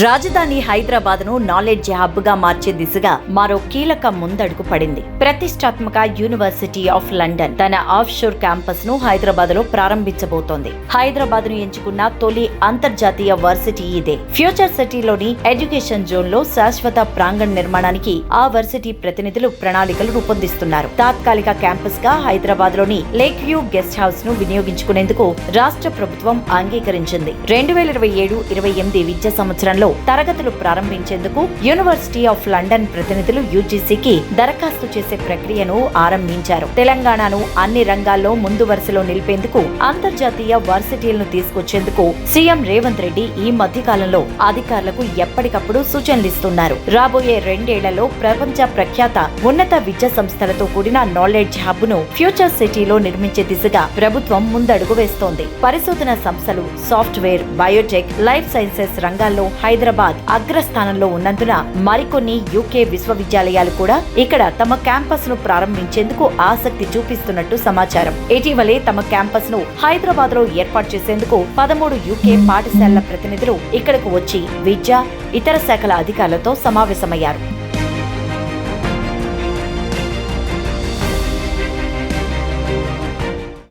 రాజధాని హైదరాబాద్ ను knowledge hub గా మార్చే దిశగా మరో కీలక ముందడుగు పడింది. ప్రతిష్టాత్మక యూనివర్సిటీ ఆఫ్ లండన్ తన ఆఫ్ షోర్ క్యాంపస్ ను హైదరాబాద్ లో ప్రారంభించబోతోంది. హైదరాబాద్ ను ఎంచుకున్న తొలి అంతర్జాతీయ వర్సిటీ ఇదే. ఫ్యూచర్ సిటీలోని ఎడ్యుకేషన్ జోన్ లో శాశ్వత ప్రాంగణ నిర్మాణానికి ఆ వర్సిటీ ప్రతినిధులు ప్రణాళికలు రూపొందిస్తున్నారు. తాత్కాలిక క్యాంపస్ గా హైదరాబాద్ లోని లేక్ వ్యూ గెస్ట్ హౌస్ ను వినియోగించుకునేందుకు రాష్ట్ర ప్రభుత్వం అంగీకరించింది. 2027-28 విద్యా సంవత్సరంలో తరగతులు ప్రారంభించేందుకు యూనివర్సిటీ ఆఫ్ లండన్ ప్రతినిధులు యూజీసీకి దరఖాస్తు చేసే ప్రక్రియను ఆరంభించారు. తెలంగాణను అన్ని రంగాల్లో ముందు వరుసలో నిలిపేందుకు అంతర్జాతీయ వర్సిటీలను తీసుకొచ్చేందుకు సీఎం రేవంత్ రెడ్డి ఈ మధ్య కాలంలో అధికారులకు ఎప్పటికప్పుడు సూచనలిస్తున్నారు. రాబోయే 2 ఏళ్లలో ప్రపంచ ప్రఖ్యాత ఉన్నత విద్యా సంస్థలతో కూడిన నాలెడ్జ్ హబ్ ను ఫ్యూచర్ సిటీలో నిర్మించే దిశగా ప్రభుత్వం ముందడుగు వేస్తోంది. పరిశోధన సంస్థలు, సాఫ్ట్వేర్, బయోటెక్, లైఫ్ సైన్సెస్ రంగాల్లో హైదరాబాద్ అగ్రస్థానంలో ఉన్నందున మరికొన్ని యూకే విశ్వవిద్యాలయాలు కూడా ఇక్కడ తమ క్యాంపస్ ను ప్రారంభించేందుకు ఆసక్తి చూపిస్తున్నట్టు సమాచారం. ఇటీవలే తమ క్యాంపస్ ను హైదరాబాద్ లో ఏర్పాటు చేసేందుకు 13 యూకే పాఠశాలల ప్రతినిధులు ఇక్కడకు వచ్చి విద్య, ఇతర శాఖల అధికారులతో సమావేశమయ్యారు.